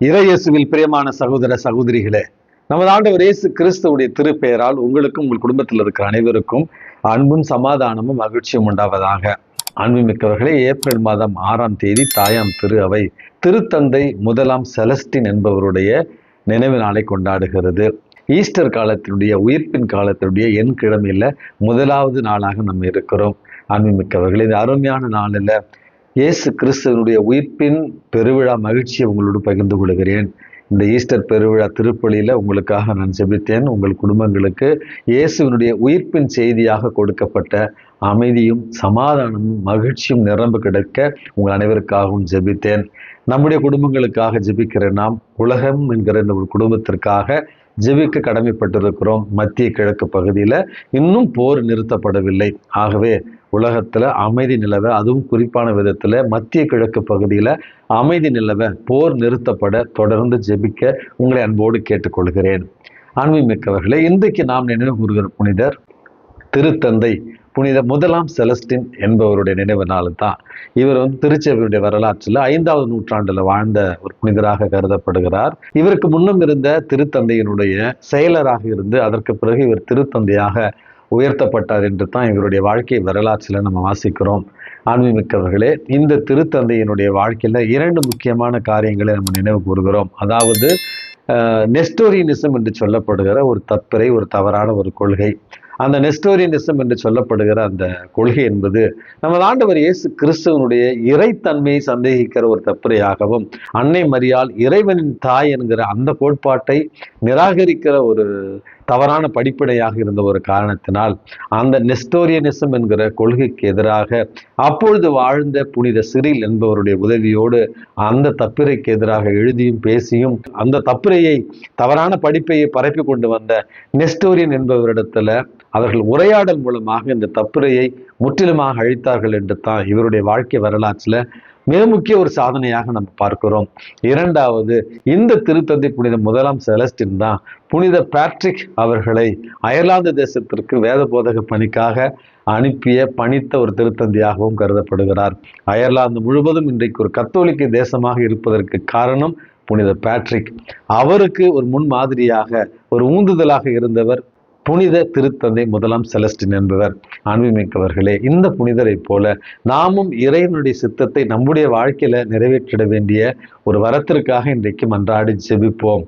இறையேசுவில் பிரியமான சகோதர சகோதரிகளே, நமது ஆண்டவர் இயேசு கிறிஸ்துவுடைய திருப்பெயரால் உங்களுக்கும் உங்கள் குடும்பத்தில் இருக்கிற அனைவருக்கும் அன்பும் சமாதானமும் மகிழ்ச்சியும் உண்டாவதாக. அன்புமிக்கவர்களே, ஏப்ரல் மாதம் 6ஆம் தேதி தாயாம் திரு அவை திருத்தந்தை முதலாம் செலஸ்டின் என்பவருடைய நினைவு நாளை கொண்டாடுகிறது. ஈஸ்டர் காலத்தினுடைய உயிர்ப்பின் காலத்தினுடைய எண்கிழமையில முதலாவது நாளாக நம்ம இருக்கிறோம். அன்புமிக்கவர்களே, இந்த அருமையான நாளில் இயேசு கிறிஸ்துவனுடைய உயிர்ப்பின் பெருவிழா மகிழ்ச்சியை உங்களோடு பகிர்ந்து கொள்கிறேன். இந்த ஈஸ்டர் பெருவிழா திருப்பலியில உங்களுக்காக நான் ஜெபித்தேன். உங்கள் குடும்பங்களுக்கு இயேசுவினுடைய உயிர்ப்பின் செய்தியாக கொடுக்கப்பட்ட அமைதியும் சமாதானமும் மகிழ்ச்சியும் நிரம்ப கிடைக்க உங்கள் அனைவருக்காகவும் ஜெபித்தேன். நம்முடைய குடும்பங்களுக்காக ஜெபிக்கிற நாம் உலகம் என்கிற இந்த ஒரு குடும்பத்திற்காக ஜெபிக்க கடமைப்பட்டிருக்கிறோம். மத்திய கிழக்கு பகுதியில் இன்னும் போர் நிறுத்தப்படவில்லை. ஆகவே உலகத்துல அமைதி நிலவ, அதுவும் குறிப்பான விதத்துல மத்திய கிழக்கு பகுதியில அமைதி நிலவ, போர் நிறுத்தப்பட தொடர்ந்து ஜெபிக்க உங்களை அன்போடு கேட்டுக்கொள்கிறேன். அன்புமிக்கவர்களே, இன்றைக்கு நாம் நினைவு கூறுகிற புனிதர் திருத்தந்தை புனித முதலாம் செலஸ்டின் என்பவருடைய நினைவு நாள் தான். இவர் திருச்சபையுடைய வரலாற்றில் 5வது நூற்றாண்டுல வாழ்ந்த ஒரு புனிதராக கருதப்படுகிறார். இவருக்கு முன்னும் இருந்த திருத்தந்தையினுடைய செயலராக இருந்து அதற்கு பிறகு இவர் திருத்தந்தையாக உயர்த்தப்பட்டார் என்று தான் இவருடைய வாழ்க்கை வரலாற்றில் நம்ம வாசிக்கிறோம். ஆன்மீகமிக்கவர்களே, இந்த திருத்தந்தையினுடைய வாழ்க்கையில 2 முக்கியமான காரியங்களை நம்ம நினைவு கூறுகிறோம். அதாவது நெஸ்டோரியனிசம் என்று சொல்லப்படுகிற ஒரு தப்பிரை, ஒரு தவறான ஒரு கொள்கை. அந்த நெஸ்டோரியனிசம் என்று சொல்லப்படுகிற அந்த கொள்கை என்பது நமது ஆண்டவர் இயேசு கிறிஸ்துவனுடைய இறைத்தன்மையை சந்தேகிக்கிற ஒரு தப்பிரையாகவும், அன்னை மரியாள் இறைவனின் தாய் என்கிற அந்த கோட்பாட்டை நிராகரிக்கிற ஒரு தவறான படிப்படையாக இருந்த ஒரு காரணத்தினால் அந்த நெஸ்டோரியனிசம் என்கிற கொள்கைக்கு எதிராக அப்பொழுது வாழ்ந்த புனித சிரில் என்பவருடைய உதவியோடு அந்த தப்பிரைக்கு எதிராக எழுதியும் பேசியும் அந்த தப்பிரையை, தவறான படிப்பையை பரப்பி கொண்டு வந்த நெஸ்டோரியன் என்பவரிடத்துல அவர்கள் உரையாடல் மூலமாக இந்த தப்பிரையை முற்றிலுமாக அழித்தார்கள் என்று தான் இவருடைய வாழ்க்கை வரலாற்றுல மிக முக்கிய ஒரு சாதனையாக நம்ம பார்க்கிறோம். 2வது, இந்த திருத்தந்தை புனித முதலாம் செலஸ்டின் தான் புனித பேட்ரிக் அவர்களை அயர்லாந்து தேசத்திற்கு வேத போதக பணிக்காக பணித்த ஒரு திருத்தந்தையாகவும் கருதப்படுகிறார். அயர்லாந்து முழுவதும் இன்றைக்கு ஒரு கத்தோலிக்க தேசமாக இருப்பதற்கு காரணம் புனித பேட்ரிக். அவருக்கு ஒரு முன்மாதிரியாக, ஒரு ஊந்துதலாக இருந்தவர் புனித திருத்தந்தை முதலாம் செலஸ்டின் என்பவர். அன்புமிக்கவர்களே, இந்த புனிதரை போல நாமும் இறைவனுடைய சித்தத்தை நம்முடைய வாழ்க்கையில நிறைவேற்றிட வேண்டிய ஒரு வரத்திற்காக இன்றைக்கு மன்றாடி ஜெபிப்போம்.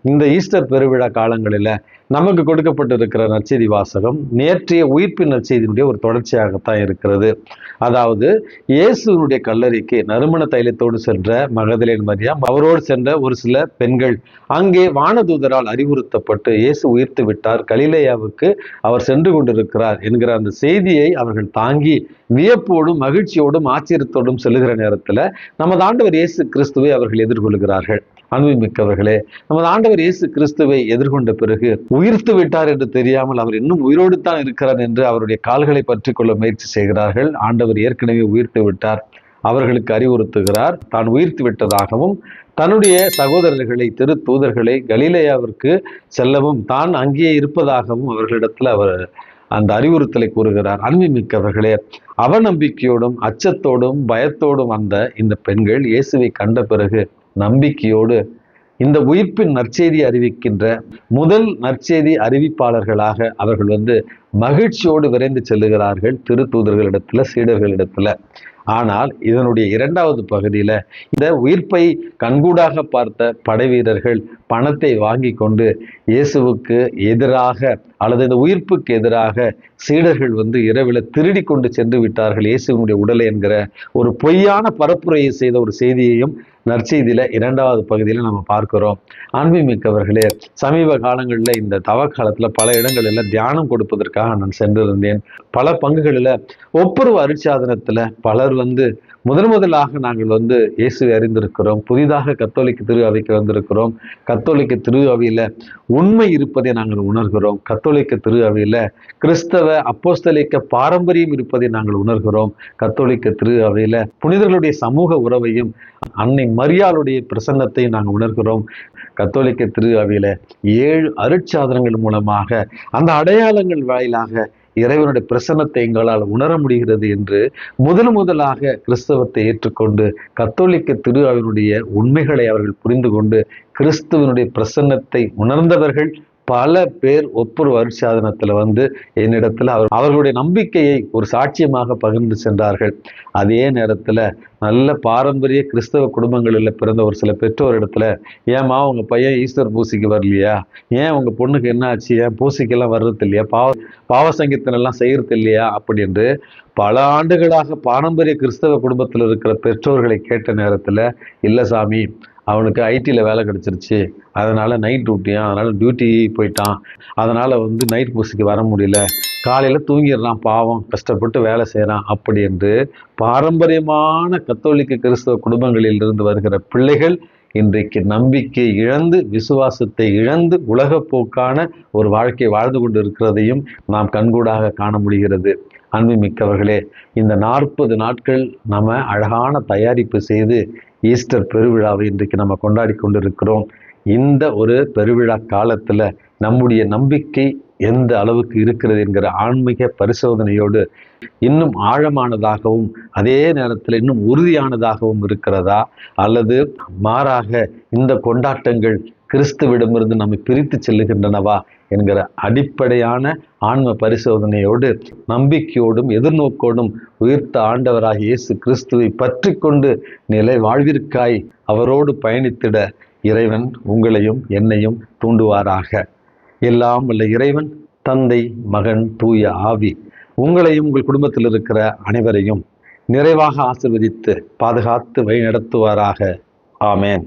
இந்த ஈஸ்டர் பெருவிழா காலங்களில நமக்கு கொடுக்கப்பட்டிருக்கிற நற்செய்தி வாசகம் நேற்றைய உயிர்ப்பின் நற்செய்தியினுடைய ஒரு தொடர்ச்சியாகத்தான் இருக்கிறது. அதாவது இயேசுனுடைய கல்லறைக்கு நறுமண தைலத்தோடு சென்ற மகதலேன் மரியாம், அவரோடு சென்ற ஒரு சில பெண்கள் அங்கே வானதூதரால் அறிவுறுத்தப்பட்டு இயேசு உயிர்த்து விட்டார், கலிலேயாவுக்கு அவர் சென்று கொண்டிருக்கிறார் என்கிற அந்த செய்தியை அவர்கள் தாங்கி வியப்போடும் மகிழ்ச்சியோடும் ஆச்சரியத்தோடும் செல்லுகிற நேரத்துல நமது ஆண்டவர் இயேசு கிறிஸ்துவை அவர்கள் எதிர்கொள்கிறார்கள். அன்புமிக்கவர்களே, நமது ஆண்டவர் இயேசு கிறிஸ்துவை எதிர்கொண்ட பிறகு உயிர்த்து விட்டார் என்று தெரியாமல் அவர் இன்னும் உயிரோடு தான் இருக்கிறார் என்று அவருடைய கால்களை பற்றி கொள்ள முயற்சி செய்கிறார்கள். ஆண்டவர் ஏற்கனவே உயிர்த்து விட்டார். அவர்களுக்கு அறிவுறுத்துகிறார் தான் உயிர்த்து விட்டதாகவும், தன்னுடைய சகோதரர்களை, திரு தூதர்களை கலிலேயாவிற்கு செல்லவும் தான் அங்கேயே இருப்பதாகவும் அவர்களிடத்துல அவர் அந்த அறிவுறுத்தலை கூறுகிறார். அன்புமிக்கவர்களே, அவநம்பிக்கையோடும் அச்சத்தோடும் பயத்தோடும் வந்த இந்த பெண்கள் இயேசுவை கண்ட பிறகு நம்பிக்கையோடு இந்த உயிர்ப்பின் நற்செய்தி அறிவிக்கின்ற முதல் நற்செய்தி அறிவிப்பாளர்களாக அவர்கள் மகிழ்ச்சியோடு விரைந்து செல்லுகிறார்கள் திரு தூதர்களிடத்துல, சீடர்களிடத்துல. ஆனால் இதனுடைய 2வது பகுதியில இந்த உயிர்ப்பை கண்கூடாக பார்த்த படை வீரர்கள் பணத்தை வாங்கி கொண்டு இயேசுவுக்கு எதிராக அல்லது இந்த உயிர்ப்புக்கு எதிராக சீடர்கள் இரவில் திருடி கொண்டு சென்று விட்டார்கள் இயேசுவினுடைய உடலை என்கிற ஒரு பொய்யான பரப்புரையை செய்த ஒரு செய்தியையும் நற்செய்தியில 2வது பகுதியில நம்ம பார்க்கிறோம். அன்புமிக்கவர்களே, சமீப காலங்களில் இந்த தவ காலத்துல பல இடங்களில் தியானம் கொடுப்பதற்காக நான் சென்றிருந்தேன். பல பங்குகளில் ஒப்புரவு அருட்சாதனத்துல பலர் முதலாக நாங்கள் இயேசுவை அறிந்திருக்கிறோம். புதிதாக கத்தோலிக்க திரு அவைக்கு வந்திருக்கிறோம். கத்தோலிக்க திரு அவையில உண்மை இருப்பதை நாங்கள் உணர்கிறோம். கத்தோலிக்க திரு அவையில கிறிஸ்தவ அப்போஸ்தலிக்க பாரம்பரியம் இருப்பதை நாங்கள் உணர்கிறோம். கத்தோலிக்க திரு அவையில புனிதர்களுடைய சமூக உறவையும் அன்னை மரியாளுடைய பிரசன்னத்தை நாங்கள் உணர்கிறோம். கத்தோலிக்க திரு அவையில 7 அருட்சாதனங்கள் மூலமாக அந்த அடையாளங்கள் வாயிலாக இறைவனுடைய பிரசன்னத்தை எங்களால் உணர முடிகிறது என்று முதலாக கிறிஸ்தவத்தை ஏற்றுக்கொண்டு கத்தோலிக்க திரு அவையினுடைய உண்மைகளை அவர்கள் புரிந்து கொண்டு கிறிஸ்துவனுடைய பிரசன்னத்தை உணர்ந்தவர்கள் பல பேர் ஒப்புரு வருஷாதனத்துல என்னிடத்துல அவர்களுடைய நம்பிக்கையை ஒரு சாட்சியமாக பகிர்ந்து சென்றார்கள். அதே நேரத்துல நல்ல பாரம்பரிய கிறிஸ்தவ குடும்பங்களில் பிறந்த ஒரு சில பெற்றோர் இடத்துல, ஏமா உங்க பையன் ஈஸ்டர் பூசைக்கு வரலையா, ஏன் உங்க பொண்ணுக்கு என்ன ஆச்சு, ஏன் பூசைக்கெல்லாம் வர்றது இல்லையா, பாவ சங்கீதனெல்லாம் செய்யறது இல்லையா அப்படின்னு பல ஆண்டுகளாக பாரம்பரிய கிறிஸ்தவ குடும்பத்தில் இருக்கிற பெற்றோர்களை கேட்ட நேரத்துல, இல்ல சாமி அவனுக்கு ஐடியில் வேலை கிடைச்சிருச்சு, அதனால நைட் டியூட்டியான், அதனால டியூட்டி போயிட்டான், அதனால நைட் பூசைக்கு வர முடியல, காலையில் தூங்கிடுறான், பாவம் கஷ்டப்பட்டு வேலை செய்கிறான் அப்படி என்று பாரம்பரியமான கத்தோலிக்க கிறிஸ்தவ குடும்பங்களில் இருந்து வருகிற பிள்ளைகள் இன்றைக்கு நம்பிக்கை இழந்து விசுவாசத்தை இழந்து உலகப்போக்கான ஒரு வாழ்க்கை வாழ்ந்து கொண்டு இருக்கிறதையும் நாம் கண்கூடாக காண முடிகிறது. அன்புமிக்கவர்களே, இந்த 40 நாட்கள் நம்ம அழகான தயாரிப்பு செய்து ஈஸ்டர் பெருவிழாவை இன்றைக்கு நம்ம கொண்டாடி கொண்டிருக்கிறோம். இந்த ஒரு பெருவிழா காலத்துல நம்முடைய நம்பிக்கை எந்த அளவுக்கு இருக்கிறது என்கிற ஆன்மீக பரிசோதனையோடு இன்னும் ஆழமானதாகவும் அதே நேரத்தில் இன்னும் உறுதியானதாகவும் இருக்கிறதா, அல்லது மாறாக இந்த கொண்டாட்டங்கள் கிறிஸ்துவிடமிருந்து நம்மை பிரித்து செல்லுகின்றனவா என்கிற அடிப்படையான ஆன்ம பரிசோதனையோடு நம்பிக்கையோடும் எதிர்நோக்கோடும் உயிர்த்த ஆண்டவராக இயேசு கிறிஸ்துவை பற்றி கொண்டு நிலை வாழ்விற்காய் அவரோடு பயணித்திட இறைவன் உங்களையும் என்னையும் தூண்டுவாராக. எல்லாம் வல்ல இறைவன் தந்தை, மகன், தூய ஆவி உங்களையும் உங்கள் குடும்பத்தில் இருக்கிற அனைவரையும் நிறைவாக ஆசீர்வதித்து பாதுகாத்து வழி நடத்துவாராக. ஆமேன்.